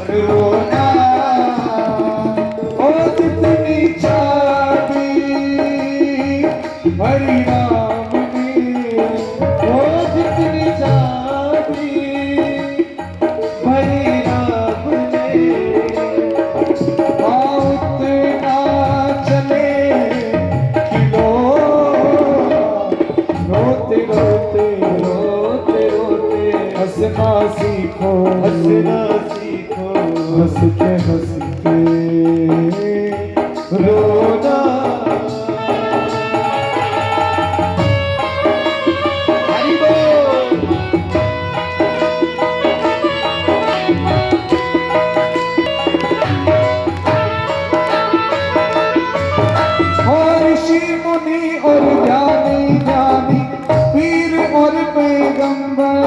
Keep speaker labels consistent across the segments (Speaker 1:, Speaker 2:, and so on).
Speaker 1: रोना ओ जितनी चाबी हरि राम ने, ओ जितनी चाबी हरि राम ने, उतना चले किलो रोते रोते रोते रोते हंसना सीखो, हंसना सीखो, हंसते हंसते रोना। हरि बोल। और ऋषि मुनि और ज्ञानी ज्ञानी पीर और पैगंबर,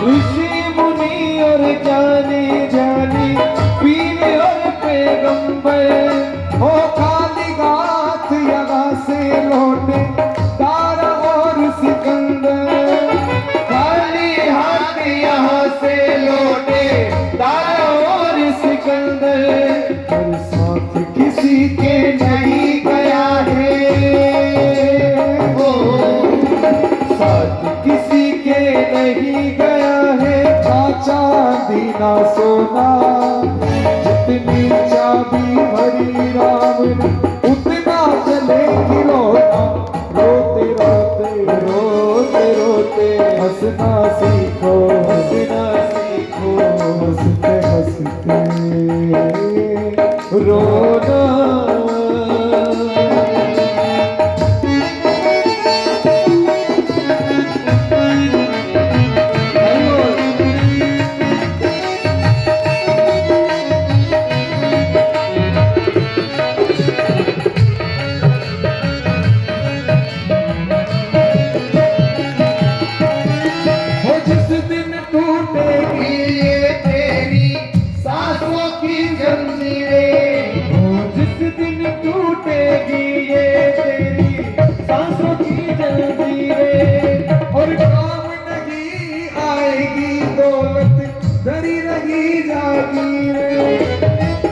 Speaker 1: ऋषि मुनि और ज्ञानी ज्ञानी पीर और पैगंबर, हो खाली हाथ यहाँ से लौटे तारा और सिकंदर, खाली हाथ यहाँ से लौटे तारा और सिकंदर, और साथ किसी के नहीं गया है, साथ किसी के नहीं गया है, ना चांदी ना सोना, जितनी चाबी हरि राम ने उतना चले रोना, रोते रोते रोते रोते हंसना सीखो, हंसना सीखो, हंसते हंसते रोना।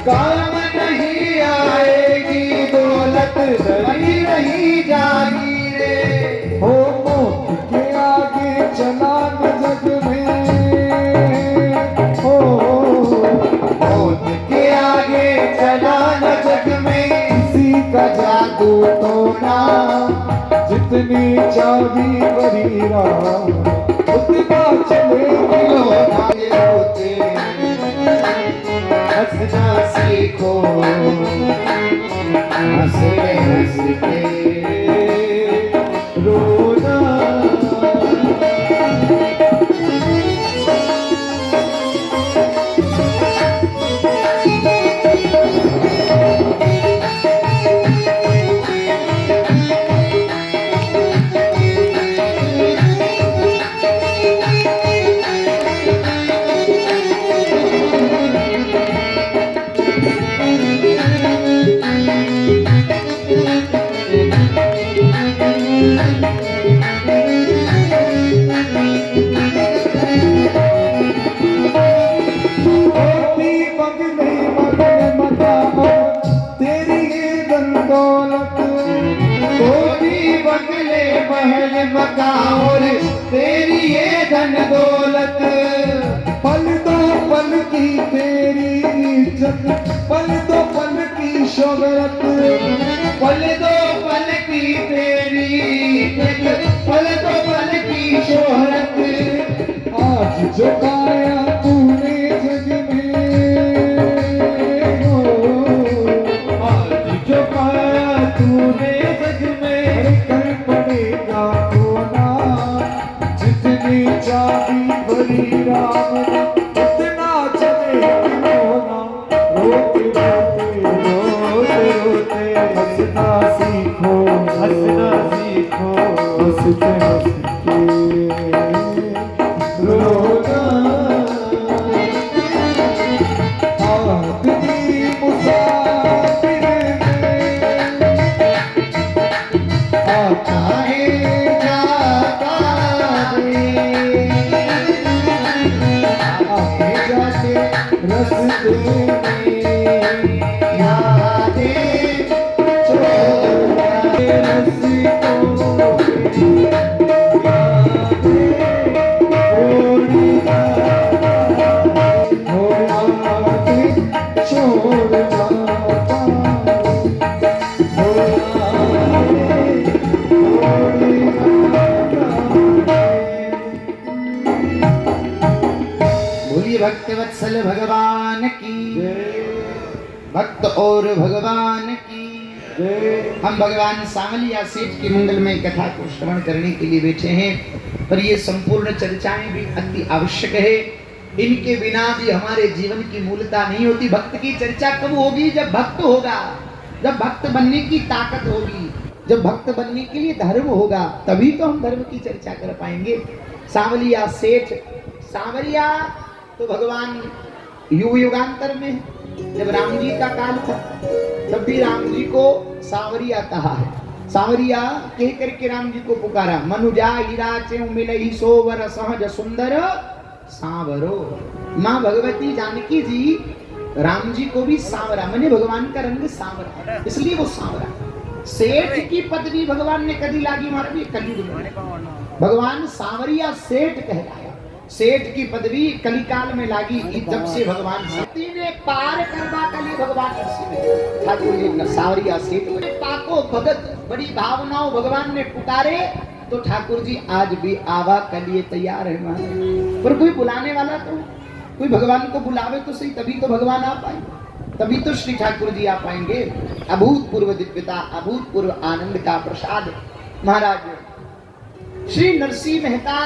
Speaker 1: काम नहीं आएगी दौलत धरी रही जागीरे, हो मौत के आगे चलान जग में, हो मौत के आगे चलान जग में, किसी का जादू तो ना, जितनी चाबी हरि राम उतना चलेगी रोना, रोते हंसना सीखो, हंसते हंसते रोना। महल मकान तेरी ये धन दौलत, पल दो पल की तेरी इज्जत, पल दो पल की शोहरत, पल दो पल की तेरी इज्जत, पल दो पल की शोहरत, आज जो पाया तूने जग में, हो आज जो पाया तूने जग में, कर पड़ेगा खोना, जितनी चाबी हरि राम ने उतना चले रोना, रोते रोते रोते रोते हंसना सीखो, हंसना सीखो, हंसते हंसते रोना।
Speaker 2: भक्त वत्सल भगवान की, भक्त और भगवान की। हम भगवान सांवलिया सेठ की मंगलमय कथा को श्रवण करने के लिए बैठे हैं, पर ये संपूर्ण चर्चाएं भी अति आवश्यक है। इनके बिना भी हमारे जीवन की मूलता नहीं होती। भक्त की चर्चा कब होगी? जब भक्त होगा, जब भक्त बनने की ताकत होगी, जब भक्त बनने के लिए धर्म होगा, तभी तो हम धर्म की चर्चा कर पाएंगे। सांवलिया सेठ, सांवरिया तो भगवान युग युगांतर में जब राम जी का काल था तब भी राम जी को सांवरिया कहा है। सांवरिया कह करके राम जी को पुकारा। मनुजा हीरा चेऊ मिलई सोवर सहज सुंदर सांवरो। माँ भगवती जानकी जी राम जी को भी सांवरा, माने भगवान का रंग सांवरा, इसलिए वो सांवरा। सेठ की पदवी भगवान ने कदी लागी मारा, कलयुग में भगवान सांवरिया सेठ कहलाया। सेठ की पदवी कलिकाल में लागी जब से भगवान शक्ति ने पार करवा कली भगवान ठाकुर जी सांवरिया सेठ पाको भगत बड़ी भावनाओं भगवान ने पुकारे तो ठाकुर जी आज भी आवा के लिए तैयार है महाराज। पर कोई बुलाने वाला तो, कोई भगवान को बुलावे तो सही, तभी तो भगवान आ पाएंगे, तभी तो श्री ठाकुर जी आ पाएंगे। अभूतपूर्व दिव्यता, अभूतपूर्व आनंद का प्रसाद महाराज। श्री नरसिंह मेहता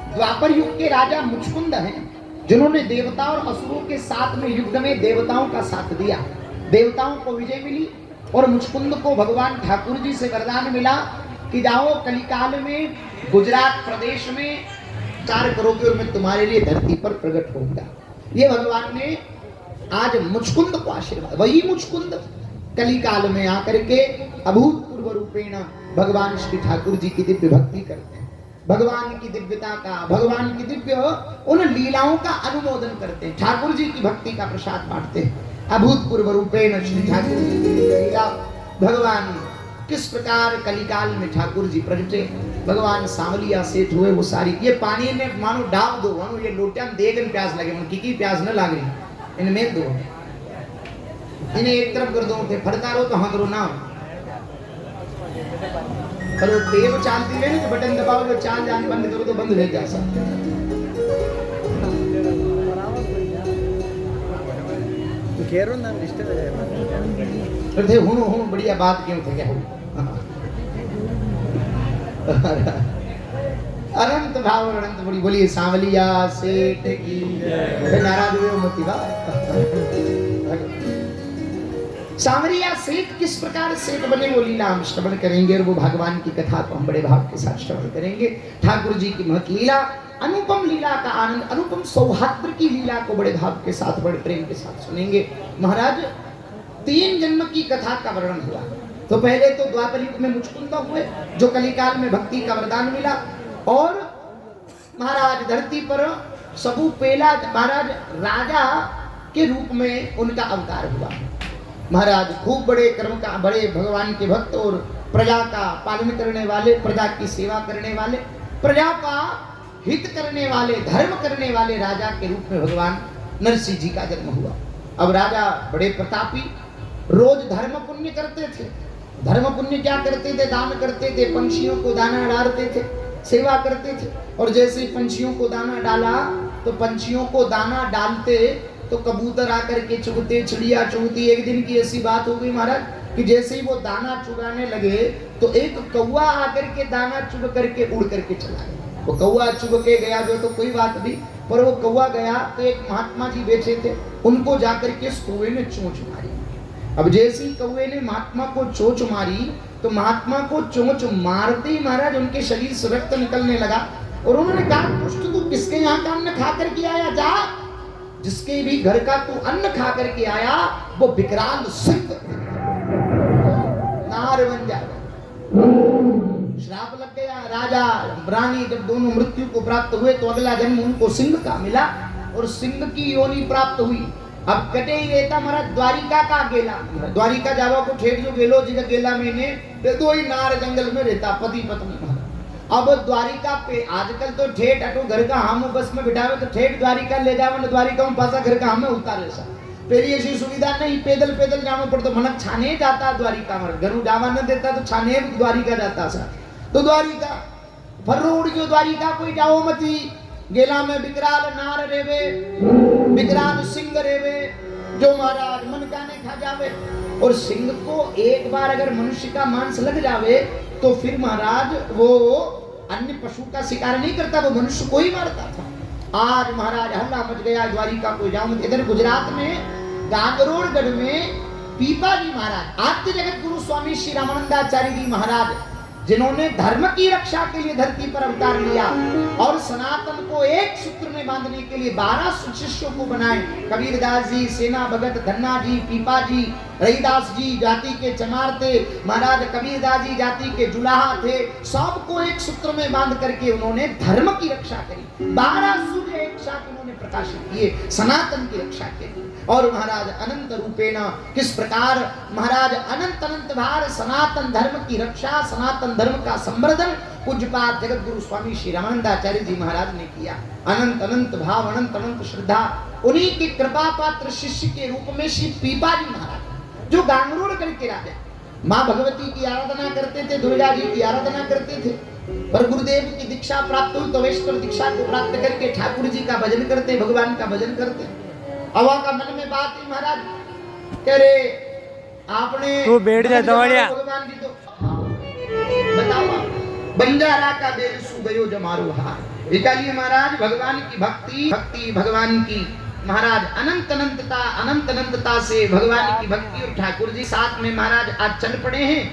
Speaker 2: द्वापर युग के राजा मुचकुंद हैं, जिन्होंने देवता और असुरों के साथ में युद्ध में देवताओं का साथ दिया। देवताओं को विजय मिली और मुचकुंद को भगवान ठाकुर जी से वरदान मिला कि जाओ कलिकाल में गुजरात प्रदेश में 4 करोगे और मैं तुम्हारे लिए धरती पर प्रकट होऊंगा। ये भगवान ने आज मुचकुंद को आशीर्वाद। वही मुचकुंद कलिकाल में आकर के अभूतपूर्व रूपेण भगवान श्री ठाकुर जी की दिव्य भक्ति करते हैं, भगवान की दिव्यता का, भगवान की दिव्य उन लीलाओं का अनुमोदन करते हैं, ठाकुर जी की भक्ति का प्रसाद बांटते हैं। अभूतपूर्व रूपेण श्री ठाकुर जी की लीला, भगवान किस प्रकार कलिकाल में ठाकुर जी प्रगटे, भगवान सांवलिया सेठ हुए वो सारी। ये पानी ने मानो डाल दो, मानो ये लोटिया में देगन प्यास लगे, मन की प्यास न लाग रही, इनमें दो, इन्हें एक तरफ कर दो, फटका रो तो हाँ करो ना, पर वो टेप चालती रहे तो बटन दबाओ, जो चाल जान बंद करो तो बंद नहीं जा सकता।
Speaker 1: घेरो ना डिस्टर्ब हो जाएगा।
Speaker 2: तो थे हूँ बढ़िया बात क्यों थे क्या? अनंत भाव और अनंत बड़ी बोलिए सांवलिया सेठ की नाराज हुए मत बा। सांवरिया सेठ किस प्रकार सेठ बने वो लीला हम श्रवण करेंगे और वो भगवान की कथा को हम बड़े भाव के साथ श्रवण करेंगे। ठाकुर जी की महत लीला, अनुपम लीला का आनंद, अनुपम सौभाग्य की लीला को बड़े भाव के साथ, बड़े प्रेम के साथ सुनेंगे। महाराज 3 जन्म की कथा का वर्णन हुआ। तो पहले तो द्वापर युग में मुचकुंद हुए जो कलिकाल में भक्ति का वरदान मिला, और महाराज धरती पर सबू पेला महाराज राजा के रूप में उनका अवतार हुआ। महाराज खूब बड़े कर्म का, बड़े भगवान के भक्त और प्रजा का पालन करने वाले, प्रजा की सेवा करने वाले, प्रजा का हित करने वाले, धर्म करने वाले राजा के रूप में भगवान नरसिंह जी का जन्म हुआ। अब राजा बड़े प्रतापी, रोज धर्म पुण्य करते थे। धर्म पुण्य क्या करते थे? दान करते थे, पंछियों को दाना डालते थे, सेवा करते थे। और जैसे ही पंछियों को दाना डाला तो पंछियों को दाना डालते तो कबूतर आकर के चुगते, चिड़िया चुगती। एक दिन की ऐसी बात हो गई महाराज कि जैसे ही वो दाना चुगाने लगे तो एक कौवा आकर के दाना चुग करके उड़ करके चला गया। वो कौवा चुग के गया जो तो कोई बात नहीं, पर वो कौवा गया तो एक महात्मा जी बैठे थे, उनको जाकर के उस कौवे ने चोंच मारी। अब जैसे ही कौवे ने महात्मा को चोंच मारी तो महात्मा को चोंच मारते ही महाराज उनके शरीर से रक्त निकलने लगा। और उन्होंने कहा, पुष्ट तू किसके यहाँ का अन्न खा करके आया? जा, जिसके भी घर का तू अन्न खा करके आया वो विकराल सिंह नार बन जाएगा। श्राप लग गया। राजा रानी जब दोनों मृत्यु को प्राप्त हुए तो अगला जन्म उनको सिंह का मिला और सिंह की योनि प्राप्त हुई। अब कटे ही रहता महाराज द्वारिका का गेला, द्वारिका जावा को ठेठ जो गेलो जी का गेला मैंने दो ही नार जंगल में रहता पति पत्नी। अब द्वारिका पे आजकल तो ठेठ अटो घर का हम बस में बिठावे तो ठेठ द्वारिका ले जावे न द्वारिका में पासा घर का हमें उतारे सा। पहली ऐसी सुविधा नहीं, पैदल पैदल जाना पड़ता, मनक छाने जाता द्वारिका में, घरों जावा न देता तो छाने द्वारिका जाता सा। तो द्वारिका फर्रोड़ जो द्वारिका कोई जाओ मती, गेला में विकराल नार रेवे, विकराल सिंह रेवे जो महाराज मन का नहीं खा जावे। और सिंह को एक बार अगर मनुष्य का मांस लग जावे तो फिर महाराज वो अन्य पशु का शिकार नहीं करता, वो मनुष्य को ही मारता था। आज महाराज हल्ला मच गया द्वारिका को जाओ। इधर गुजरात में गांगरोड़गढ़ में पीपा जी महाराज, आद्य जगत गुरु स्वामी श्री रामानंदाचार्य जी महाराज, जिन्होंने धर्म की रक्षा के लिए धरती पर अवतार लिया और सनातन को एक सूत्र में बांधने के लिए 12 शिष्यों को बनाए। कबीरदास जी, सेना भगत, धन्ना जी, पीपा जी, रहीदास जी जाति के चमार थे, महाराज कबीरदास जी जाति के जुलाहा थे, सबको एक सूत्र में बांध करके उन्होंने धर्म की रक्षा करी। 12 सूर्य एक साथ उन्होंने प्रकाशित किए सनातन की रक्षा के लिए। और महाराज अनंत रूपेण किस प्रकार महाराज अनंत अनंत भार सनातन धर्म की रक्षा, सनातन धर्म का संवर्धन पूज्यपाद जगत गुरु स्वामी श्री रामानंदाचार्य जी महाराज ने किया। अनंत अनंत भाव, अनंत अनंत श्रद्धा, उन्हीं की कृपा पात्र शिष्य के रूप में श्री पीपा जी महाराज जो गांगरोड़गढ़ के राजा, माँ भगवती की आराधना करते थे, दुर्गा जी की आराधना करते थे, पर गुरुदेव की दीक्षा प्राप्त हुई तो वैष्णव दीक्षा को प्राप्त करके ठाकुर जी का भजन करते, भगवान का भजन करते। हवा का मन में बात ही महाराज कह रहे आपने
Speaker 1: तू बैठ जा दवाड़िया
Speaker 2: भगवान जी तो बताओ बंजारा का बेल सुगयो जमारो हार। इकालिए महाराज भगवान की भक्ति, भक्ति भगवान की महाराज अनंत अनंतता, अनंत अनंतता से भगवान की भक्ति और ठाकुर जी साथ में महाराज आज चल पड़े हैं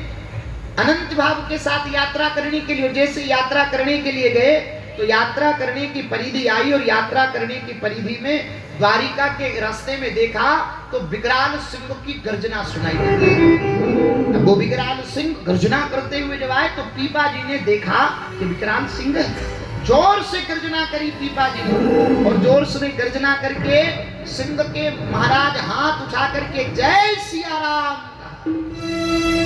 Speaker 2: अनंत भाव के साथ यात्रा करने के लिए। जैसे यात्रा करने के लिए गए तो यात्रा करने की परिधि आई और यात्रा करने की परिधि में द्वारिका के रास्ते में देखा तो विकराल सिंह की गर्जना सुनाई देती। अब वो विकराल सिंह गर्जना करते हुए जब आए तो पीपा जी ने देखा कि विकराल सिंह जोर से गर्जना करी पीपा जी ने, और जोर से गर्जना करके सिंह के महाराज हाथ उठा करके जय सिया राम,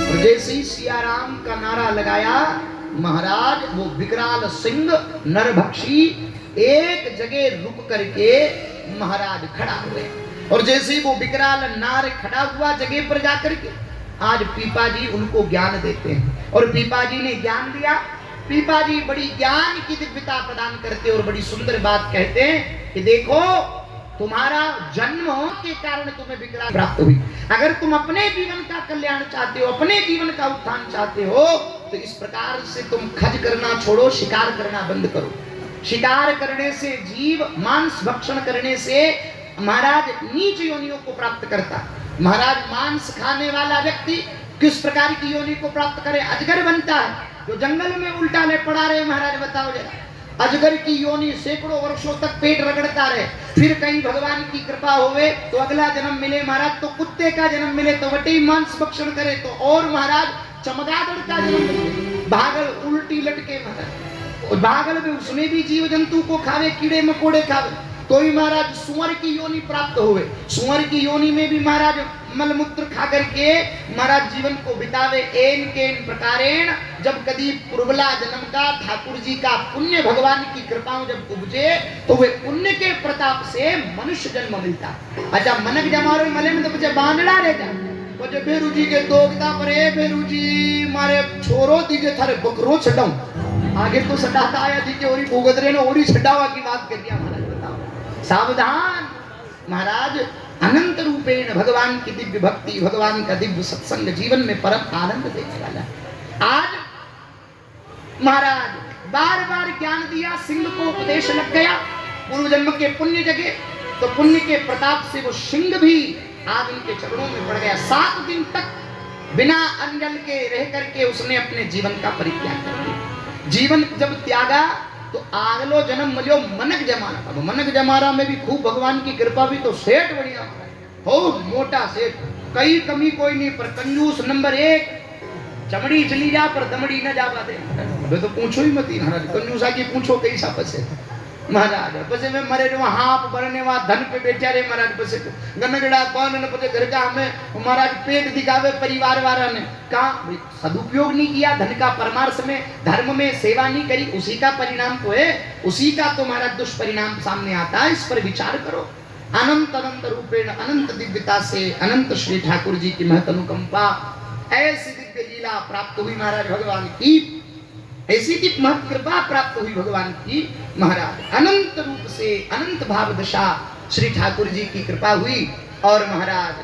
Speaker 2: और जैसे ही सिया राम का नारा लगाया महाराज वो विकराल सिंह नरभक्षी एक जगह रुक करके महाराज खड़ा हुए। और जैसे ही वो विकराल नार खड़ा हुआ जगह पर जाकर के आज पीपा जी उनको ज्ञान देते हैं, और पीपा जी ने ज्ञान दिया। पीपा जी बड़ी ज्ञान की दिव्यता प्रदान करते और बड़ी सुंदर बात कहते हैं कि देखो तुम्हारा जन्म के कारण तुम्हें विकराल प्राप्त हुई, अगर तुम अपने जीवन का कल्याण चाहते हो, अपने जीवन का उत्थान चाहते हो तो इस प्रकार से तुम खज करना छोड़ो, शिकार करना बंद करो। शिकार करने से जीव मांस भक्षण करने से महाराज नीच योनियों को प्राप्त करता। महाराज मांस खाने वाला व्यक्ति किस प्रकार की योनि को प्राप्त करे? अजगर बनता है, जो जंगल में उल्टा ले पड़ा रहे। महाराज बताओ जरा, अजगर की योनि सैकड़ों वर्षों तक पेट रगड़ता रहे, फिर कहीं भगवान की कृपा होवे तो अगला जन्म मिले महाराज तो कुत्ते का जन्म मिले तो वटे मांस भक्षण करे, तो और महाराज चमगादड़ का जन्म मिले, भागल उल्टी लटके महाराज, और भागल में उसमें भी जीव जंतु को खावे, कीड़े मकोड़े खावे, तो ही महाराज सुअर की योनि प्राप्त होवे। सुअर की योनि में भी महाराज मलमूत्र खा करके महाराज जीवन को बितावे। एन के प्रकारेण जब कभी पुरबला जन्म का ठाकुर जी का पुण्य भगवान की कृपा जब उपजे तो वे पुण्य के प्रताप से मनुष्य जन्म मिलता। अच्छा मनक जमारो मले में तो मुझे बांधड़ा रह जा मुझे भेरू जी के दोगता पर भेरू जी मारे छोरो दीजिए थारे बकरो छटाऊं, आगे तो सटाता आया थी कि ओरी भोगदरे ने ओरी छटावा की बात कर दिया। महाराज बताओ सावधान, महाराज अनंत रूपेण भगवान की दिव्य भक्ति, भगवान का दिव्य सत्संग जीवन में परम आनंद देने वाला। आज महाराज बार बार ज्ञान दिया, सिंह को उपदेश लग गया, पूर्व जन्म के पुण्य जगे तो पुण्य के प्रताप से वो सिंह भी आज उनके चरणों में पड़ गया। 7 दिन तक बिना अन्न जल के रह करके उसने अपने जीवन का परित्याग कर दिया। जीवन जब त्यागा तो आगलो जन्म मिलो मनक जमाना। अब मनक जमाना में भी खूब भगवान की कृपा भी तो सेठ बढ़िया हो, मोटा सेठ, कई कमी कोई नहीं, पर कंजूस नंबर 1, चमड़ी चली जा पर दमड़ी न जा पाते। अबे तो पूछो ही मत महाराज, कंजूसा की पूछो कैसा फंसे। महाराज पसे में मरे जो हाप भरने वा धन पे बेचारे महाराज पसे गनगड़ा कौन ने पसे घर का हमें महाराज पेट दिखावे परिवार वाला ने कहा सदुपयोग नहीं किया धन का परमार्थ में धर्म में सेवा नहीं करी उसी का परिणाम तो है उसी का तो महाराज दुष्परिणाम सामने आता है इस पर विचार करो अनंत अनंत रूपेण अनंत दिव्यता से अनंत श्री ठाकुर जी की महत अनुकंपा ऐसी दिव्य लीला प्राप्त हुई महाराज भगवान की ऐसी की महत कृपा प्राप्त हुई भगवान की महाराज अनंत रूप से अनंत भाव दशा श्री ठाकुर जी की कृपा हुई और महाराज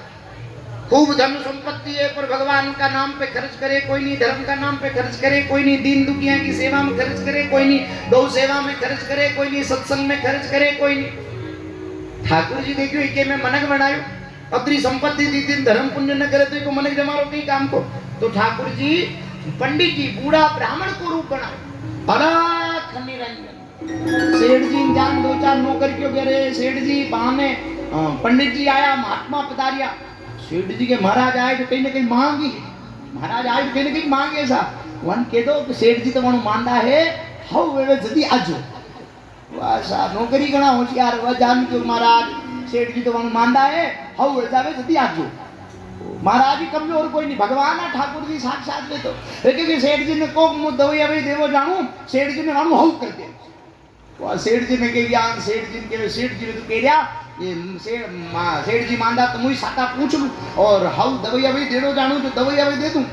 Speaker 2: खूब धन संपत्ति है पर भगवान का नाम पे खर्च करे कोई नहीं धर्म का नाम पे खर्च करे कोई नहीं दीन दुखिया की सेवा में खर्च करे कोई नहीं गौ सेवा में खर्च करे कोई नहीं सत्संग में खर्च करे कोई नहीं ठाकुर जी देखियो इके में मनक बनायो अपनी संपत्ति दी दिन धर्म पुण्य न करे तो इको मनक जमारो कई काम को तो ठाकुर जी पंडित जी बूढ़ा ब्राह्मण को रूप बनाए अलग निरंजन सेठ जी जान दो चार नौकर क्यों कह रहे सेठ जी बहाने पंडित जी आया महात्मा पधारिया सेठ जी के महाराज आए तो कहीं ना कहीं मांगी महाराज आए तो कहीं ना कहीं मांगे ऐसा वन कह दो कि सेठ जी तो वनु मांदा है हाउ वे जदी आजो वाह सा नौकरी गणा होशियार वह जान के महाराज सेठ जी तो वनु मांदा है हाउ वे जावे जदी आजो महाराज जी कमजोर कोई नहीं भगवान है ठाकुर जी साक्षात में तो क्योंकि सेठ जी ने को दवैया भाई देवो जानू सेठ जी ने मानू हाउ कर दे वो सेठ जी ने के ज्ञान सेठ जी के सेठ जी ने तो कह दिया ये सेठ जी मांदा तो मुझे साता पूछ लूं और हाउ दवैया भाई देड़ो जानू तो दवैया भाई दे दूं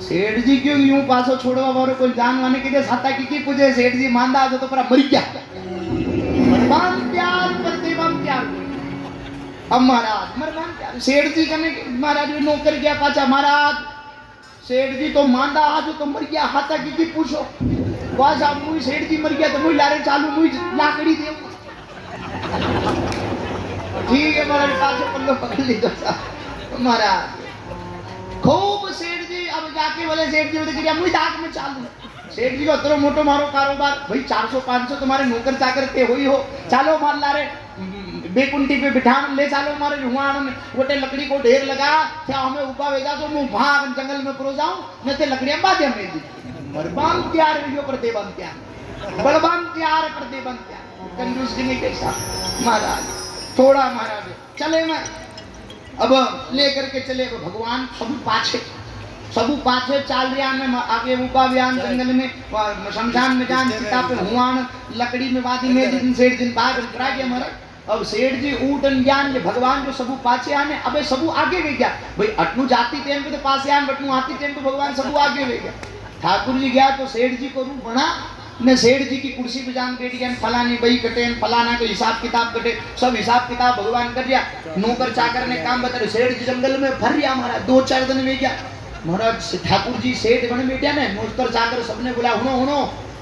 Speaker 2: सेठ जी क्यों यूं पासो छोड़वा वारो कोई जान वाने के साता की पूछे सेठ जी मांदा तो पर मर गया मरवान प्यार प्रतिबम प्यार अब महाराज मरवान प्यार सेठ जी कने महाराज नौकर गया पाचा महाराज सेठ जी तो मांदा आज तो मर गया हाथा की पूछो वाह साहब मुई सेठ जी मर गया तो मुई लारे चालू मुई लाकड़ी दे ठीक है महाराज पाछो पल्लो पकड़ लीजो महाराज खूब सेठ जी अब जाके बोले सेठ जी बोले कि मुई दाग में चालू सेठ जी को अतरो मोटो मारो कारोबार भाई 400-500 तुम्हारे नौकर चाकर ते हुई हो चालो मार लारे बेकुंठी पे बिठान ले चालो मारे जुआन में गोटे लकड़ी को ढेर लगा क्या हमें ऊपा वेगा तो मुंह भाग जंगल में पुरो जाऊं न ते लकड़ियां बाजे में दी बलवान तैयार वीडियो पर दे बन तैयार बलवान तैयार पर दे बन तैयार कंजूस जी ने कैसा महाराज थोड़ा महाराज चले मैं अब लेकर के चले भगवान सब पाछे चाल रिया में आगे ऊपा बयान जंगल में शमशान में जान सीता पे हुआन लकड़ी में वादी में दिन सेठ दिन बाद उतरा गया महाराज अब सेठ जी ऊटन ज्ञान ये भगवान जो सबू पाछे आने अबे सबू आगे गए क्या भाई अटनू जाती टेम पे तो पासे आन बटनू आती टेम तो भगवान सबू आगे गए क्या ठाकुर जी गया तो सेठ जी को रूप बना ने सेठ जी की कुर्सी पे जान बैठ गया फलानी बई कटे फलाना को हिसाब किताब कटे सब हिसाब किताब भगवान कर दिया नौकर चाकर ने काम बता सेठ जी जंगल में भर रिया महाराज 2-4 दिन में गया महाराज ठाकुर जी सेठ बन बैठा ने नौकर चाकर सबने बोला हुनो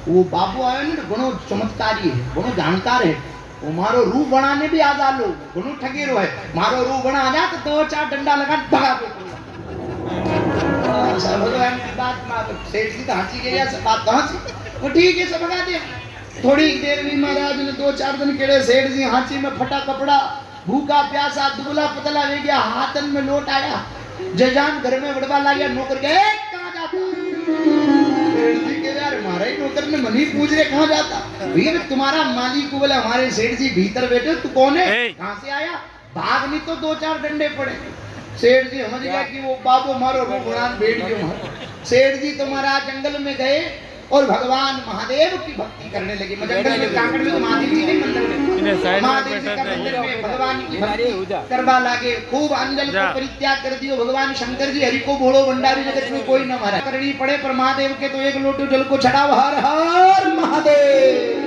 Speaker 2: वो बाबू आयो ने घणो चमत्कारी है घणो जानकार है वो मारो रूप बनाने भी आजा लो घणो ठगेरो है मारो रूप बना आ जा तो 2-4 डंडा लगा भगा दो भगवान की बात मान सेठ जी तो हंसी के लिए बात कहां से वो ठीक है सब भगा दिया थोड़ी देर में महाराज ने 2-4 दिन केड़े सेठ जी हांची में फटा कपड़ा भूखा प्यासा दुबला पतला ले गया हाथन में लोट आया जजान घर में बड़वा ला गया नौकर के कहां जाता सेठ जी के यार हमारे नौकर ने मनी पूछ रहे कहां जाता भैया तुम्हारा मालिक को बोला हमारे सेठ जी भीतर बैठे तू कौन है कहां से आया भाग नहीं तो 2-4 डंडे पड़े सेठ जी समझ गया कि वो बाबू मारो रूपनाथ बैठ गयो सेठ जी तुम्हारा जंगल में गए और भगवान महादेव की भक्ति करने लगे जंगल में कांकड़ में तो महादेव जी के मंदिर में महादेव जी का मंदिर में भगवान की भक्ति करवा लागे खूब अंजल को परित्याग कर दियो भगवान शंकर जी हरि को बोलो भंडारी जगत में कोई न मारा करनी पड़े पर महादेव के तो एक लोटो जल को चढ़ाओ हर हर महादेव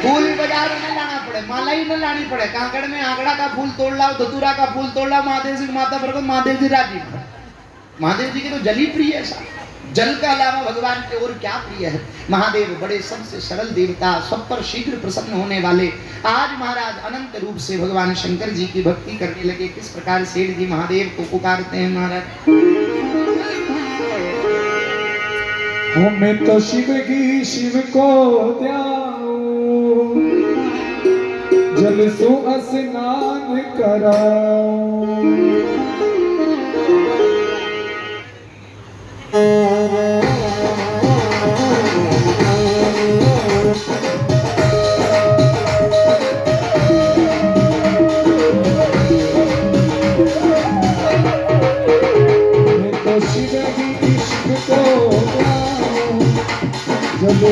Speaker 2: फूल बाजार में लाना पड़े माला ही न लानी पड़े कांकड़ में आंकड़ा का फूल तोड़ लाओ धतूरा का फूल तोड़ लाओ महादेव जी माता पर महादेव जी राजी महादेव जी के तो जल ही प्रिय है सा जल का अलावा भगवान के और क्या प्रिय है महादेव बड़े सबसे सरल देवता सब पर शीघ्र प्रसन्न होने वाले आज महाराज अनंत रूप से भगवान शंकर जी की भक्ति करने लगे किस प्रकार सेठ जी महादेव को पुकारते हैं महाराज
Speaker 3: हमें तो शिव की शिव को द्याओ जल सो स्नान कराओ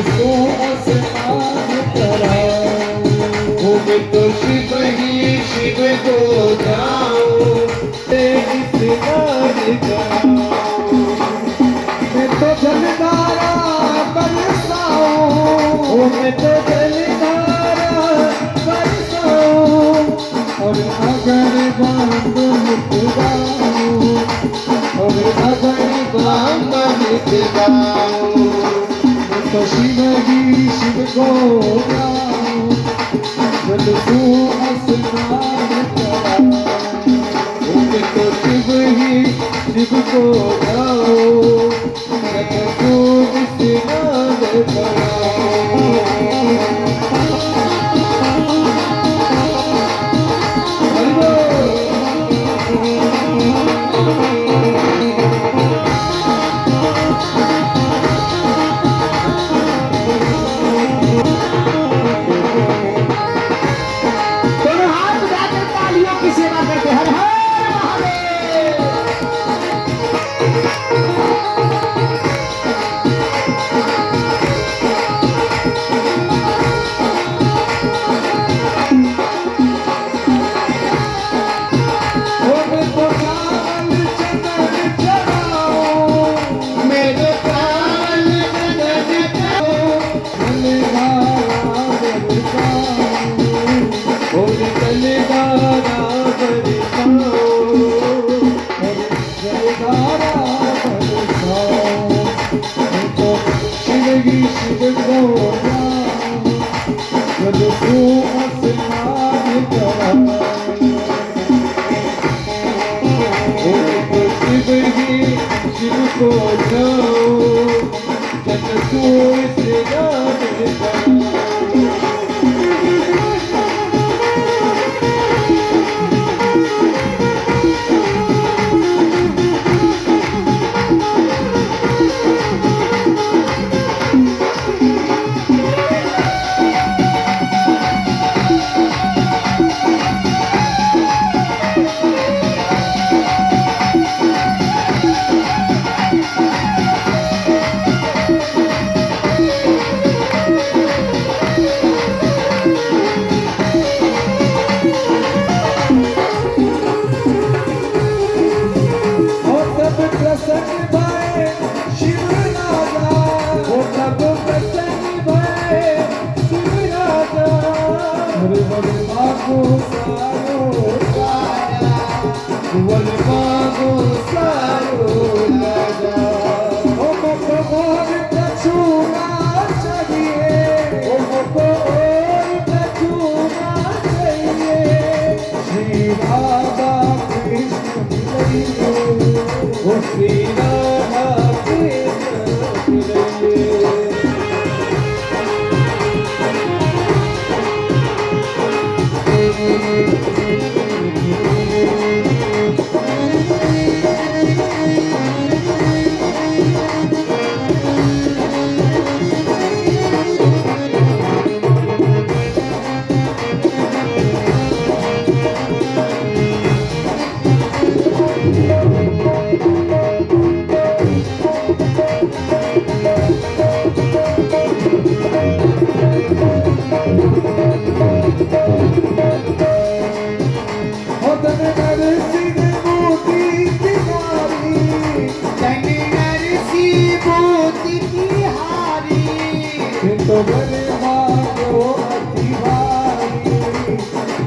Speaker 3: सो आसमान कराऊं।
Speaker 2: वो मैं तो शिव ही शिव को जाऊं,
Speaker 3: स्नान कराऊं। मैं तो जलधारा बरसाऊं, मैं तो जलधारा बरसाऊं, और अगर बांध मुकदाऊं, और अगर बांध
Speaker 2: गाऊं।
Speaker 3: मैं तो शिव ही शिव को गाऊं, जल सो स्नान कराऊं। मैं तो शिव ही शिव को गाओ, जल सो स्नान कराऊं।
Speaker 2: दोनों हाथ उठाकर तालियों की सेवा करते हर हर महादेव। मेरे प्राण जगत जाओ,
Speaker 3: शिव को जल सो स्नान कराऊं। शिव ही शिव को जाओ, जल सो स्नान कराऊं। श्री राधा कृष्ण मिलइए। तो बने मांगो अति भारी,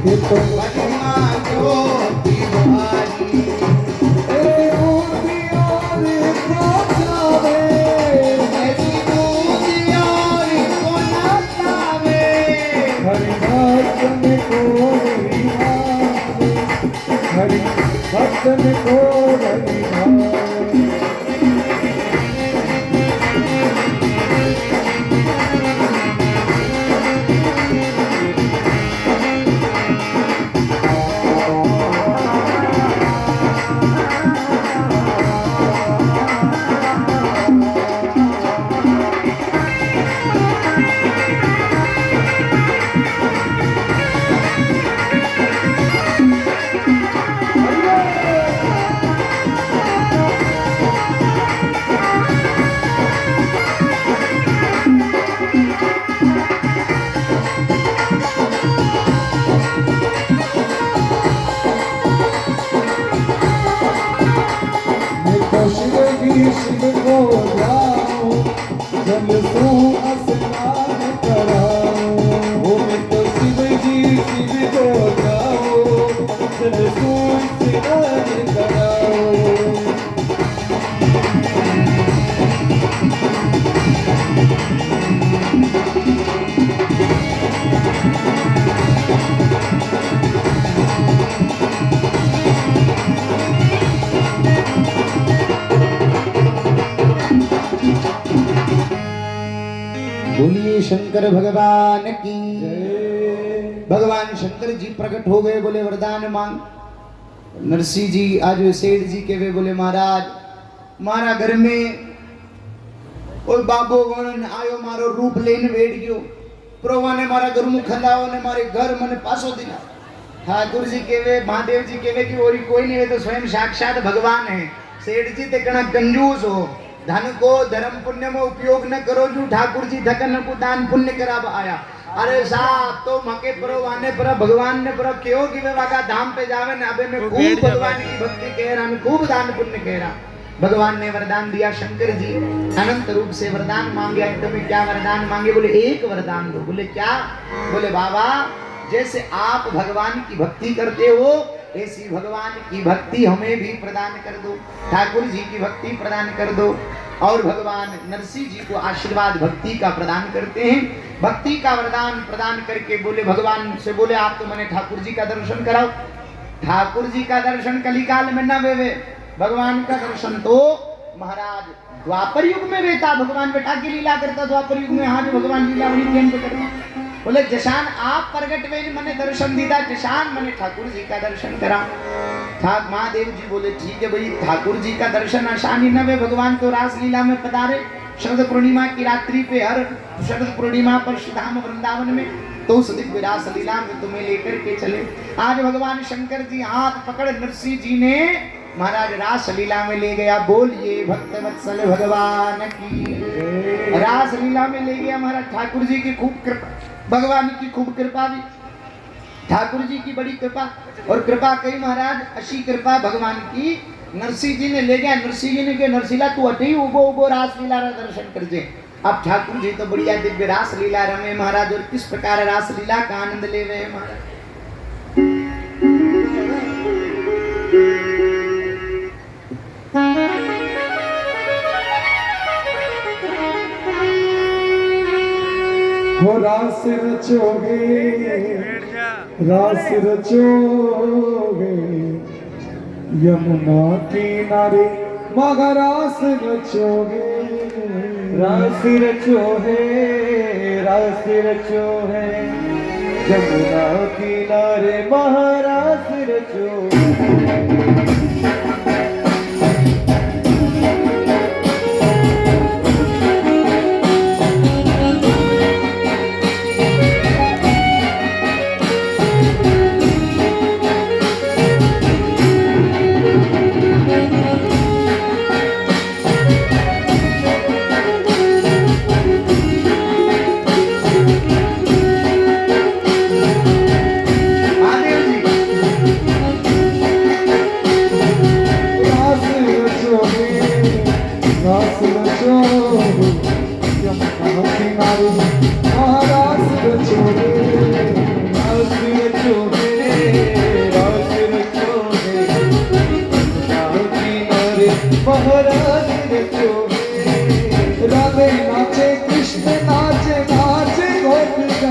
Speaker 3: ये तो बने मांगो अति भारी। ऐसी बूंदी और इनको जावे, ऐसी बूंदी और इनको ना जावे। हरि भक्त में कोई भावे, हरि भक्त में कोई भावे।
Speaker 2: शंकर भगवान की। भगवान शंकर जी प्रकट हो गए, बोले वरदान मांग। नरसिंह जी आज सेठ जी के वे बोले महाराज मारा घर में और बाबो वणन आयो मारो रूप लेने बैठ गयो, प्रभु ने मारा घर मुख खंदाओ ने मारे घर मने पासो दिला। ठाकुर जी केवे महादेव जी केवे कि और कोई नहीं है तो स्वयं साक्षात भगवान है। सेठ जी ते कणा कंजूस हो, धन को धर्म पुण्य में उपयोग न करो जो ठाकुर जी धकन को दान पुण्य कराब आया। अरे साहब तो मके परो वाने पर भगवान ने पर क्यों कि वे वाका धाम पे जावे ने अबे मैं खूब भगवान की भक्ति कह रहा, मैं खूब दान पुण्य कह रहा। भगवान ने वरदान दिया, शंकर जी अनंत रूप से वरदान मांगे। तुम्हें क्या वरदान मांगे? बोले एक वरदान दो। बोले क्या? बोले बाबा जैसे आप भगवान की भक्ति करते हो ऐसी भगवान की भक्ति हमें भी प्रदान कर दो, ठाकुर जी की भक्ति प्रदान कर दो। और भगवान नरसिंह जी को आशीर्वाद भक्ति का प्रदान करते हैं। भक्ति का वरदान प्रदान करके बोले भगवान से बोले आप तो मैंने ठाकुर जी का दर्शन कराओ। ठाकुर जी का दर्शन कलिकाल में न वेवे, भगवान का दर्शन तो महाराज द्वापर युग में बेटा भगवान बेटा की लीला करता, द्वापर युग में हाँ जो भगवान लीला बड़ी प्रेम पे करता। बोले जशान आप प्रगट में मने दर्शन दीदा, जशान मने ठाकुर जी का दर्शन करा। ठाक महादेव जी बोले ठीक है भाई ठाकुर जी का दर्शन आसानी न वे, भगवान तो रास लीला में पधारे। शरद पूर्णिमा की रात्रि पे हर शरद पूर्णिमा पर श्रीधाम वृंदावन में तो उस दिव्य रास लीला में तुम्हें लेकर के चले। आज भगवान शंकर जी हाथ पकड़ नरसिंह जी ने महाराज रास लीला में ले गया। बोलिए भक्त वत्सल भगवान की। रास लीला में ले गया महाराज। ठाकुर जी की खूब कृपा, भगवान की खूब कृपा भी, ठाकुर जी की बड़ी कृपा और कृपा कही महाराज अशी कृपा भगवान की। नरसिंह जी ने ले गया, नरसिंह जी ने कहा नरसिला तू अटी उबो उबो रास लीला रा दर्शन कर जे। अब ठाकुर जी तो बढ़िया दिव्य रास लीला रमे महाराज, और किस प्रकार रास लीला का आनंद ले रहे हैं महाराज।
Speaker 3: हो रास रचोगे, रास रचोगे यमुना किनारे मगर रास रचोगे।
Speaker 1: रास रचो है, रास रचो है यमुना किनारे महारास रचो।
Speaker 3: राधे नाचे कृष्ण नाचे नाचे गोपिका,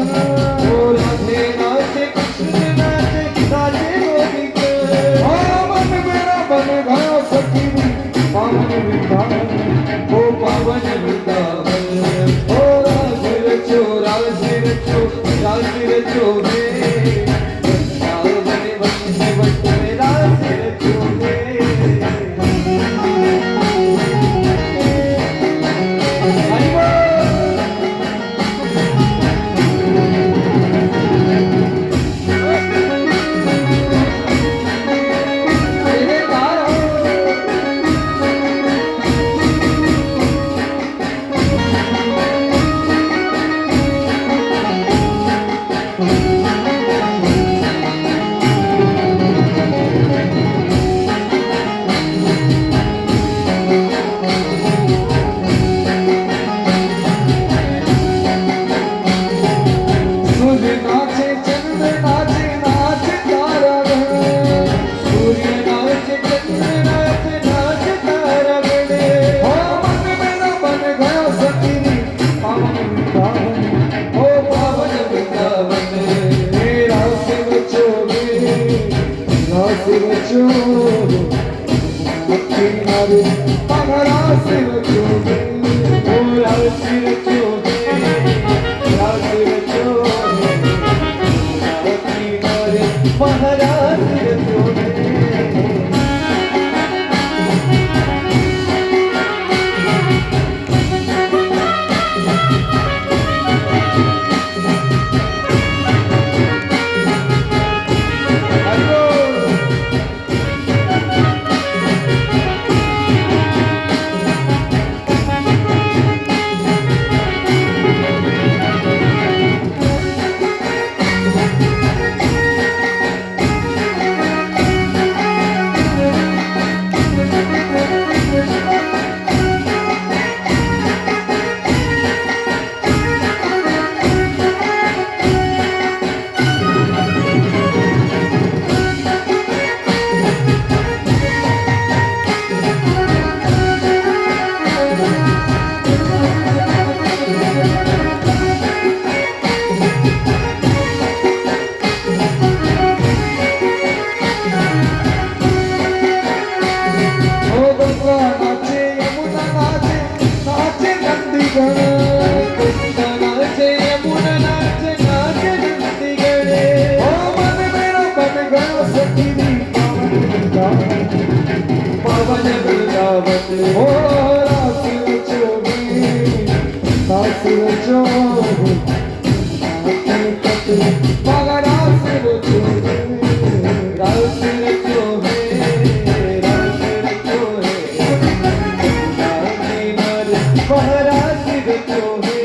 Speaker 1: राधे नाचे कृष्ण नाचे नाचे गोपिका।
Speaker 3: मन मेरा बन गया सखी पावन वृंदावन,
Speaker 1: ओ पावन वृंदावन।
Speaker 3: ओ रास रचो
Speaker 1: रास रचो रास रचो है वृंदावन वंश वंश में रास रचो है।
Speaker 3: रास रचो,
Speaker 1: रास रचो पहरा सिर चोले पवन वृंदावन हो रासिर चोले रासिर चोले पगड़ा सिर चोले रासिर चोले रासिर चोले पहरा सिर चोले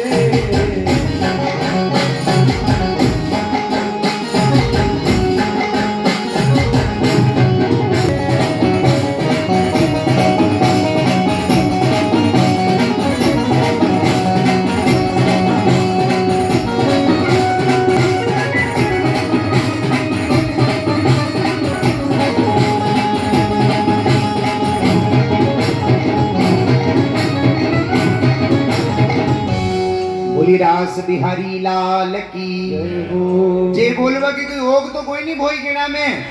Speaker 2: बोली रास बिहारी लाल की जे बोलवा की कोई होग तो कोई नहीं भोई गेड़ा में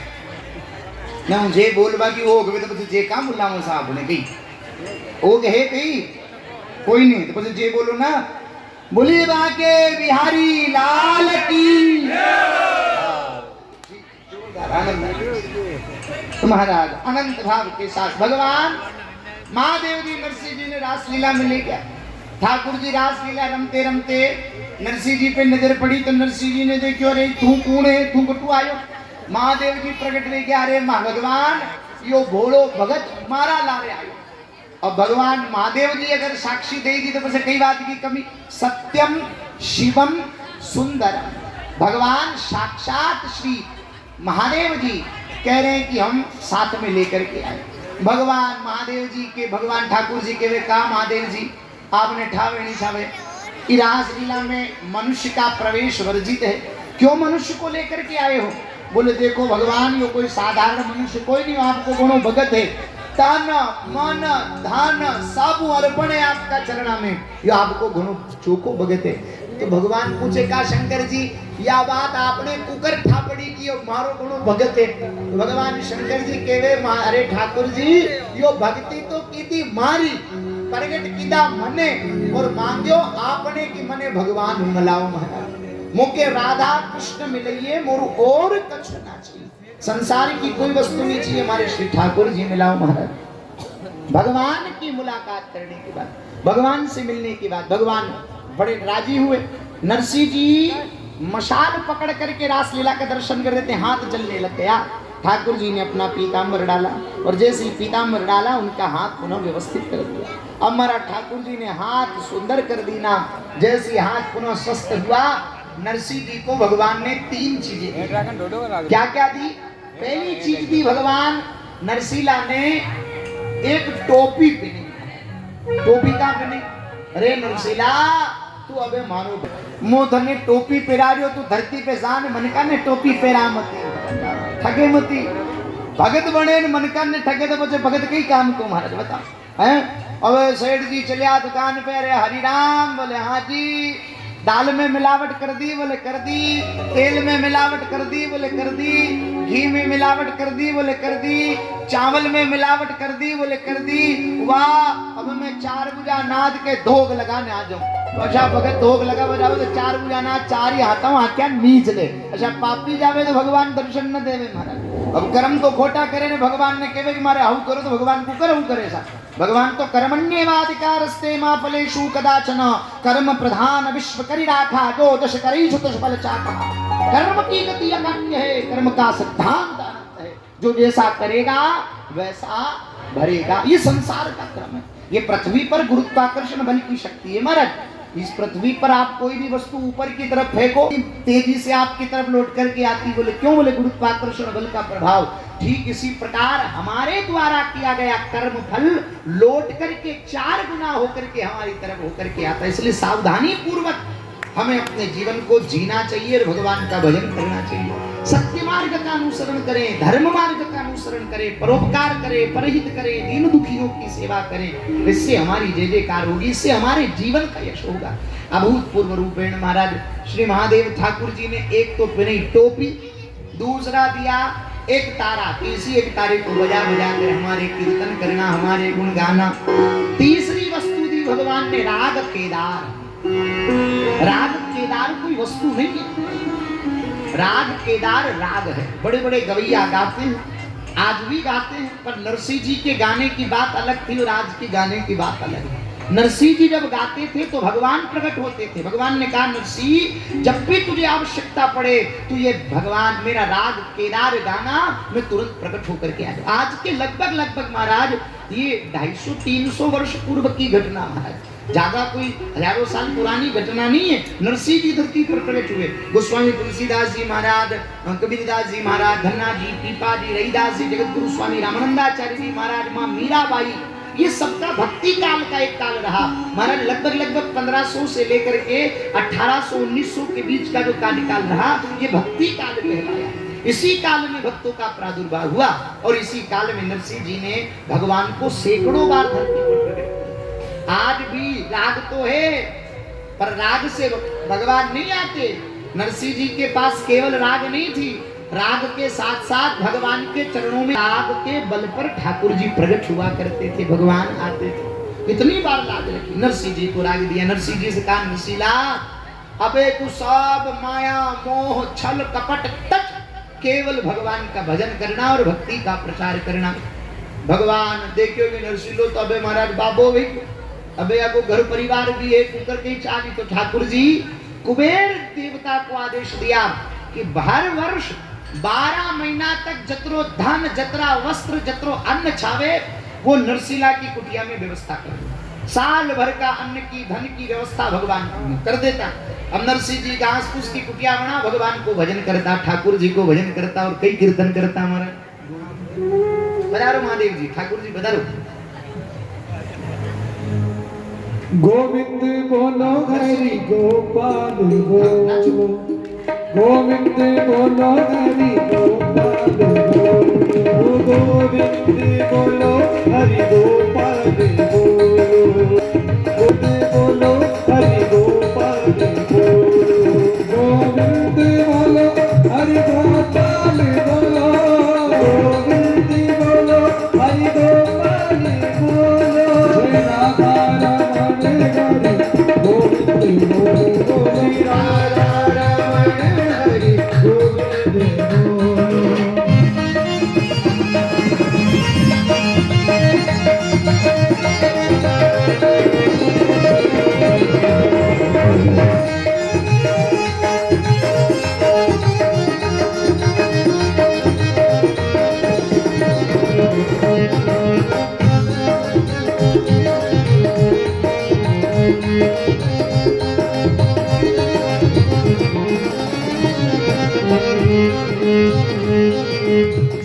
Speaker 2: ना जे बोलवा की होग वे तो પછી જે કામ બોલાવો સાહેબ ને કઈ હોગ હે કઈ कोई नहीं तो પછી જે બોલો ना बोली बाके बिहारी लाल की महाराज अनंत भाव के साथ भगवान महादेव जी नरसिंह जी ने रासलीला में ले गया। ठाकुर जी रासलीला रमते रमते नरसिंह जी पे नजर पड़ी तो नरसिंह जी ने देखो अरे तू कौन है तू कटू आयो। महादेव जी प्रकट ले गया अरे माँ भगवान यो भोलो भगत मारा ला रहे आयो। अब भगवान महादेव जी अगर साक्षी दे दी तो बस कई बात की कमी सत्यम शिवम सुंदरम भगवान साक्षात श्री महादेव जी कह रहे हैं कि हम साथ में लेकर के आए। भगवान महादेव जी के भगवान ठाकुर जी के वे कहा महादेव जी आपने ठावे नहीं छावे कि रासलीला में मनुष्य का प्रवेश वर्जित है क्यों मनुष्य को लेकर के आए हो। बोले देखो भगवान यो कोई साधारण मनुष्य कोई नहीं आपको गुणों भगत है तन मन धन सब अर्पण है आपका चरणा में यो आपको गुणों चोको भगत है। तो भगवान पूछे का शंकर जी या बात आपने कुकर ठापड़ी की मारो गुणों भगत है। तो भगवान शंकर जी केवे अरे ठाकुर जी यो भक्ति तो कीधी मारी प्रगट कीधा मने और मांग्यो आपने की मने भगवान मलाओ महाराज मुके राधा कृष्ण मिलिए मोरु और कछ ना चाहिए संसार की कोई वस्तु नहीं चाहिए हमारे श्री ठाकुर जी मिलाओ महाराज। भगवान की मुलाकात करने के बाद भगवान से मिलने के बाद भगवान बड़े राजी हुए। नरसिंह जी मशाल पकड़ करके रासलीला का दर्शन कर रहे थे हाथ जलने लग गया। ठाकुर जी ने अपना पीताम्बर डाला और जैसे ही पीताम्बर डाला उनका हाथ पुनः व्यवस्थित कर दिया। अब हमारा ठाकुर जी ने हाथ सुंदर कर दी ना जैसे हाथ पुनः स्वस्थ हुआ। नरसिंह जी को भगवान ने 3 चीजें दी। क्या क्या दी? पहली चीज दी भगवान नरसिला ने एक टोपी पहनी। टोपी का पहनी अरे नरसिला तू अबे मारो मो धने टोपी पहरा रही हो तू धरती पे जान मनका ने टोपी पहरा मती ठगे मती भगत बने मनका ने ठगे तो बचे भगत कई काम को महाराज बता हैं। अब सेठ जी चलिया दुकान पे अरे हरिराम बोले हाँ जी दाल में मिलावट कर दी बोले कर दी तेल में मिलावट कर दी बोले कर दी घी में मिलावट कर दी बोले कर दी चावल में मिलावट कर दी बोले कर दी। वाह अब मैं 4 बजा नाद के धोग लगाने आ जाऊं। अच्छा भगत धोक लगा बजावे तो 4 बुझाना 4 ही हाथा आख्या नीच ले अच्छा पापी जावे तो भगवान दर्शन न देवे महाराज अब कर्म तो खोटा करे ने भगवान ने कहे कि मारे हाउ करो तो भगवान को करे हूं करे सा भगवान तो कर्मण्येवाधिकारस्ते मा फलेषु कदाचन कर्म प्रधान विश्व करि राखा जो दश करी तस फल चाखा कर्म की गति अनन्य है कर्म का सिद्धांत अनंत है जो जैसा करेगा वैसा भरेगा ये संसार का क्रम है ये पृथ्वी पर गुरुत्वाकर्षण बल की शक्ति है महाराज इस पृथ्वी पर आप कोई भी वस्तु ऊपर की तरफ फेंको तेजी से आपकी तरफ लौट करके आती बोले क्यों बोले गुरुत्वाकर्षण बल का प्रभाव ठीक इसी प्रकार हमारे द्वारा किया गया कर्म फल लौट करके 4 गुना होकर के हमारी तरफ होकर के आता है इसलिए सावधानी पूर्वक हमें अपने जीवन को जीना चाहिए और भगवान का भजन करना चाहिए सत्य मार्ग का अनुसरण करें धर्म मार्ग का अनुसरण करें परोपकार करें परहित करें दीन दुखियों की सेवा करें इससे हमारी जय जयकार होगी इससे हमारे जीवन का यश होगा अभूतपूर्व रूपेण महाराज श्री महादेव ठाकुर जी ने एक तो पहनी टोपी दूसरा दिया एक तारा इसी एक तारे को बजा बजा कर हमारे कीर्तन करना हमारे गुण गाना तीसरी वस्तु दी भगवान ने राग केदार कोई वस्तु नहीं है राग केदार राग है बड़े बड़े गवैया गाते हैं आज भी गाते हैं पर नरसिंह जी के गाने की बात अलग थी और आज के गाने की बात अलग है नरसिंह जी जब गाते थे तो भगवान प्रकट होते थे भगवान ने कहा नरसिंह जब भी तुझे आवश्यकता पड़े तो ये भगवान मेरा राग केदार गाना मैं तुरंत प्रकट होकर के आ जाऊं आज के लगभग महाराज ये 250-300 वर्ष पूर्व की घटना महाराज ज्यादा कोई हजारों साल पुरानी घटना नहीं है नरसिंह जी धरती पर प्रकट हुए गोस्वामी तुलसीदास जी महाराज कबीरदास जी महाराज धन्ना जी पीपा जी रहीदास जी जगत गुरु स्वामी रामानंदाचार्य जी महाराज माँ मीराबाई ये सबका भक्ति काल का एक काल रहा महाराज लगभग 1500 से लेकर के 1800-1900 के बीच का जो कार्यकाल रहा ये भक्ति काल कहलाया इसी काल में भक्तों का प्रादुर्भाव हुआ और इसी काल में नरसिंह जी ने भगवान को सैकड़ों बार धरती पर प्रकट किया आज भी राग तो है पर राग से भगवान नहीं आते नरसिंह जी के पास केवल राग नहीं थी राग के साथ साथ भगवान के चरणों में राग के बल पर ठाकुर जी प्रकट हुआ करते थे भगवान आते थे कितनी बार राग रखी नरसिंह जी को राग दिया नरसिंह जी से कहा नरसिला अबे तू सब माया मोह छल कपट तक केवल भगवान का भजन करना और भक्ति का प्रचार करना भगवान देखियो भी नरसिलो तो अबे महाराज बाबो भी अबे आपको घर परिवार भी है कुकर के चाली तो ठाकुर जी कुबेर देवता को आदेश दिया कि हर वर्ष 12 महीना तक जतरो धन जतरा वस्त्र जतरो अन्न छावे वो नरसिला की कुटिया में व्यवस्था कर साल भर का अन्न की धन की व्यवस्था भगवान कर देता अब नरसिंह जी घास फूस की कुटिया बना भगवान को भजन करता ठाकुर जी को भजन करता और कई कीर्तन करता हमारा बधारो महादेव जी ठाकुर जी बधारो
Speaker 3: गोविंद बोलो हरि गोपाल बोलो गोविंद बोलो हरि गोपाल बोलो गोविंद बोलो हरि गोपाल बोलो गोविंद बोलो हरि गोपाल बोलो गोविंद बोलो हरि गोपाल बोलो गोविंद बोलो हरि गोपाल बोलो जय राधा रमण हरि गोविंद बोलो जय राधा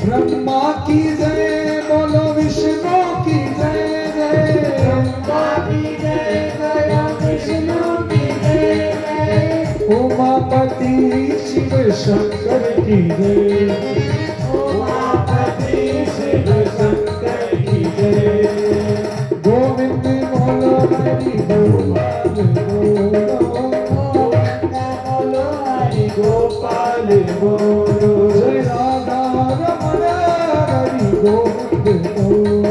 Speaker 3: ब्रह्मा की जय बोलो विष्णु की जय जय ब्रह्मा की जय जय विष्णु की जय जय उमापति शिव शंकर की जय उमापति शिव शंकर की जय गोविंद बोलो हरि गोपाल बोलो हरि गोपाल बोलो जय राधा रमण हरि गोविंद बोलो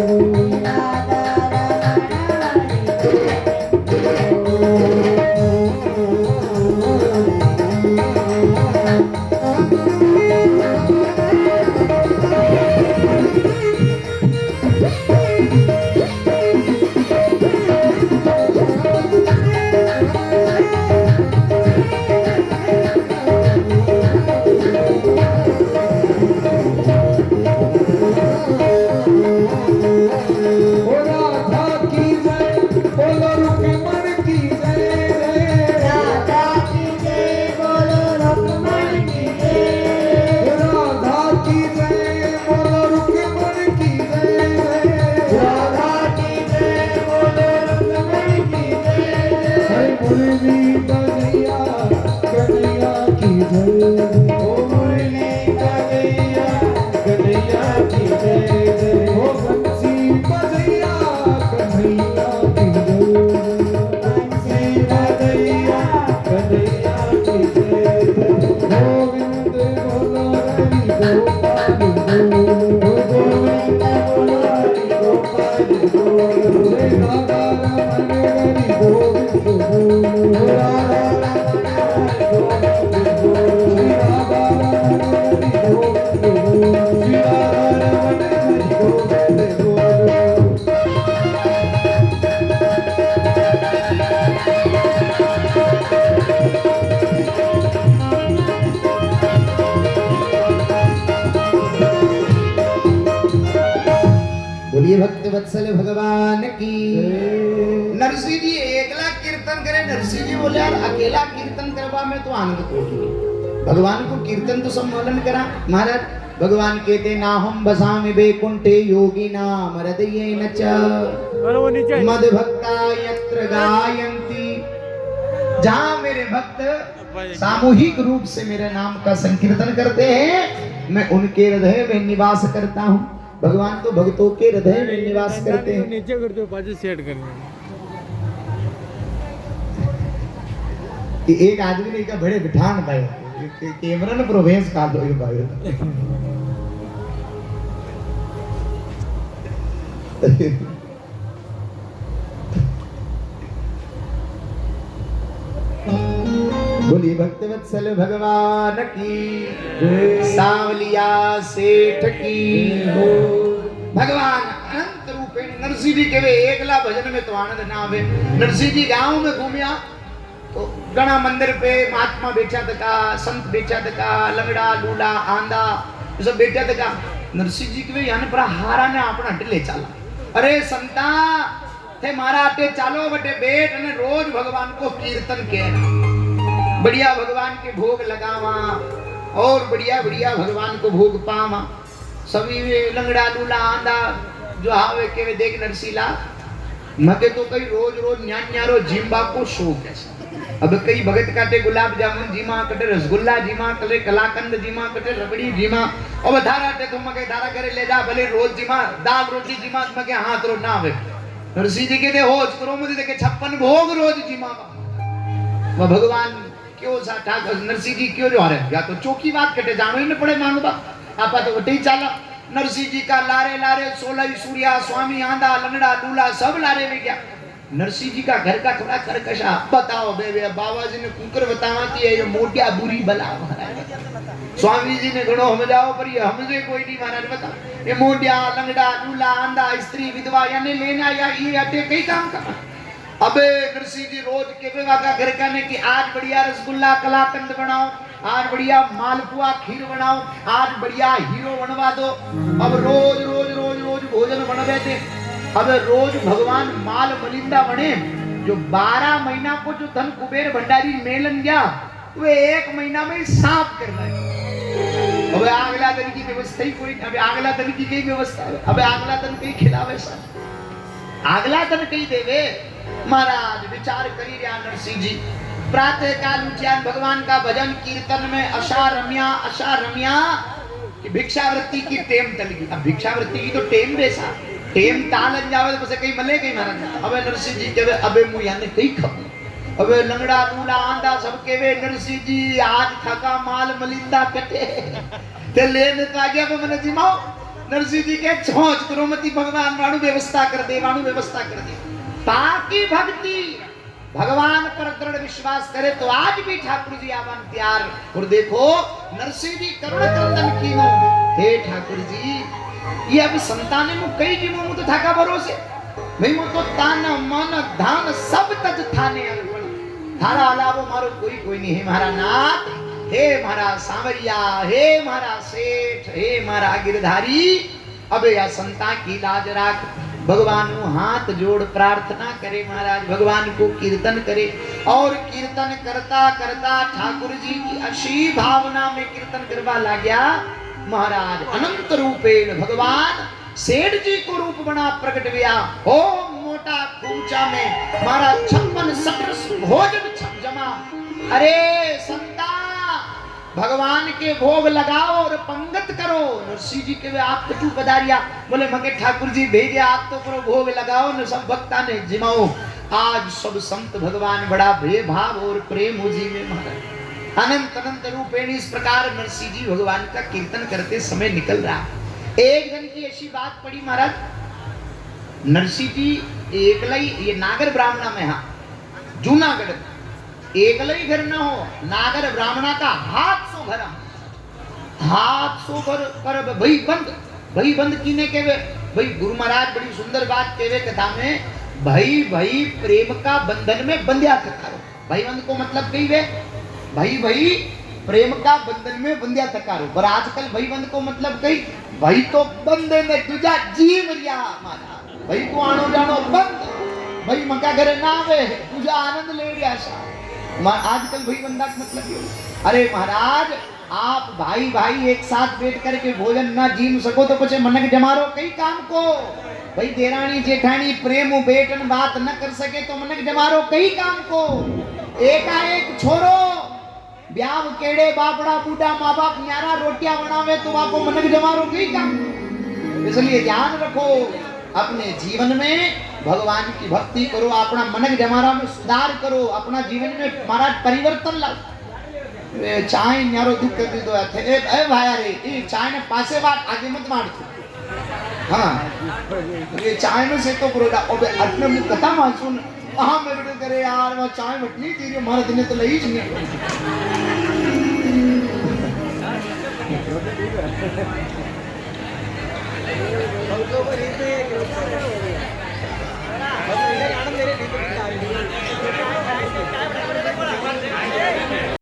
Speaker 2: बोलिए भक्त वत्सल भगवान की। नरसिंह जी एकला कीर्तन करे। नरसिंह जी बोले यार अकेला कीर्तन करवा में तो आनंद कोटि। भगवान को कीर्तन तो सम्मेलन करा। महाराज भगवान कहते ना हम बसामि वैकुंठे योगी नाम हृदयेन च मद भक्ता यत्र गायन्ति। जहाँ मेरे भक्त सामूहिक रूप से मेरे नाम का संकीर्तन करते हैं मैं उनके हृदय में निवास करता हूँ। भगवान तो भक्तों के हृदय में निवास करते हैं।
Speaker 3: नीचे कर दो पाजी सेट करने
Speaker 2: एक आदमी ने कहा बड़े बिठान भाई कैमरा ने प्रोवेश का दो भाई बोलिए भक्तवत्सल भगवान की। सावलिया सेठ की। भगवान अनंत रूप नरसिंह जी के वे एकला भजन में तो आनंद ना आवे। नरसिंह जी गांव में घूमिया तो घना मंदिर पे महात्मा बेचा तका संत बेचा तका लंगड़ा लूला आंधा सब बेचा तका। नरसिंह जी के वे यान पर हारा ने अपना हट ले चला। अरे संता थे मारा अटे चालो बटे बेट ने रोज भगवान को कीर्तन के बढ़िया भगवान के भोग लगावा और बढ़िया बढ़िया भगवान को भोग पावा। सभी लंगड़ा लूला आंधा जो आवे के वे देख नरसीला मके तो कई रोज रोज न्यारो जिम्बा को शौक है। अब कई भगत काटे गुलाब जामुन जीमा कटे रसगुल्ला जीमा कले कलाकंद जीमा कटे रबड़ी जीमा अब धारा टे तो मके धारा करे ले जा भले रोज जीमा दाल रोटी जीमा मके हाथ रो ना आवे। नरसिंह जी कहते हो करो मुझे देखे 56 भोग रोज जीमा वह भगवान क्यों सा ठाकुर नरसिंह जी क्यों जो आ रहे या तो चौकी बात कटे जानो ही न पड़े मानूबा आपा तो वटे ही चाला। नरसिंह जी का लारे लारे 16 सूर्या स्वामी आंधा लंगड़ा लूला सब लारे में क्या। नरसिंह जी का घर का थोड़ा करकशा बताओ बे बाबा जी ने कुकर बतावाती है ये मोटिया बुरी बला महाराज। स्वामी जी ने घणो समझाओ पर ये हमसे कोई नहीं महाराज बता ये मोटिया लंगड़ा लूला आंधा स्त्री विधवा यानी लेना या ये अटे कई काम का। अबे नरसिंह जी रोज के का घर का ने कि आज बढ़िया रसगुल्ला कलाकंद बनाओ आज बढ़िया मालपुआ खीर बनाओ आज बढ़िया हीरो बनवा दो। अब रोज रोज रोज रोज भोजन बनवे थे। अब रोज भगवान माल मलिंदा बने जो 12 महीना को जो धन कुबेर भंडारी मेलन गया वे 1 महीना में साफ करना है। अब अगला दिन की व्यवस्था ही कोई अब अगला दिन की कई व्यवस्था अब अगला दिन कई खिलावे सब अगला दिन कई देवे। महाराज विचार करी रहा नरसिंह जी प्रातः काल उठ्यान भगवान का भजन कीर्तन में अशा रम्या कि भिक्षावृत्ति की टेम तल गई। अब भिक्षावृत्ति की तो टेम बेसा टेम तालन जावे तो कहीं मले कहीं महाराज। अबे नरसिंह जी के अबे मुँह यानी कहीं खब अबे लंगड़ा लूला आंधा सबके वे नरसिंह जी आज थका माल मलिंदा कटे ते लेने तो आ गया मैंने जिमाओ। नरसिंह जी के छोच द्रौमती भगवान वाणु व्यवस्था कर दे ताकि भक्ति भगवान पर दृढ़ विश्वास करे तो आज भी ठाकुर जी आवन तैयार। और देखो नरसिंह जी करुण क्रंदन कीनो हे ठाकुर जी ये अब संताने मु कई जीवों मु तो थाका भरोसे भाई मु तो तान मन धान सब तज थाने अर्पण थारा अलावा मारो कोई नहीं है महारा नाथ हे महारा सांवरिया हे महारा सेठ हे महारा गिरधारी। अब या संता की लाज राख भगवान हाथ जोड़ प्रार्थना करे महाराज भगवान को कीर्तन करे और कीर्तन करता करता ठाकुर जी की अशी भावना में कीर्तन करवा ला गया। महाराज अनंत रूपेण भगवान सेठ जी को रूप बना प्रकट हुआ हो मोटा खूंचा में महाराज 56 सत्रस भोजन जमा। अरे संता भगवान के भोग लगाओ और पंगत करो। नरसिंह जी के वे आप कटु पधारिया बोले मगे ठाकुर जी भेजे आप तो करो भोग लगाओ न सब भक्ता ने जिमाओ। आज सब संत भगवान बड़ा भेदभाव और प्रेम हो जी में महाराज अनंत अनंत रूपेण इस प्रकार नरसिंह जी भगवान का कीर्तन करते समय निकल रहा। एक दिन की ऐसी बात पड़ी महाराज, नरसिंह जी एकलई, ये नागर ब्राह्मणा में, हाँ जूनागढ़ एकलई घर न हो, नागर ब्राह्मणा का हाथ सो घर, हाथ सो घर कर भाई बंद कीने के वे भाई गुरु महाराज बड़ी सुंदर बात कहवे कथा में, भाई भाई प्रेम का बंधन में बंध्या थकारो। भाई बंद को मतलब कही वे भाई प्रेम का बंधन में बंध्या थकारो, पर आजकल भाई बंद को मतलब कही भाई तो बंधे में तुझा जीव रिया मारा, भाई तू आनो जानो बंद, भाई मका घरे ना आवे तुझा आनंद ले रिया सा। आजकल भाई बंदा का मतलब ये, अरे महाराज आप भाई भाई एक साथ बैठ करके भोजन ना जीम सको तो पछे मनक जमारो कई काम को, भाई देरानी जेठानी प्रेम बेटन बात न कर सके तो मनक जमारो कई काम को, एकाएक छोरो ब्याह केड़े बापड़ा बूढ़ा माँ बाप न्यारा रोटियां बनावे तो आपको मनक जमारो कई काम। इसलिए ध्यान रखो अपने जीवन में भगवान की भक्ति करो, अपना मनक जमारा में सुधार करो, अपना जीवन में महाराज परिवर्तन लाओ। चाय न्यारो दुख कर दीदो थे ए भाया रे ए चाय ने पासे बात आगे मत मार तू, हाँ ये चाय में से तो करोड़ा ओबे अटने मुंह कथा मासून वहां में बेटे करे यार वो चाय मटनी तेरी मार दिन तो लई ही नहीं।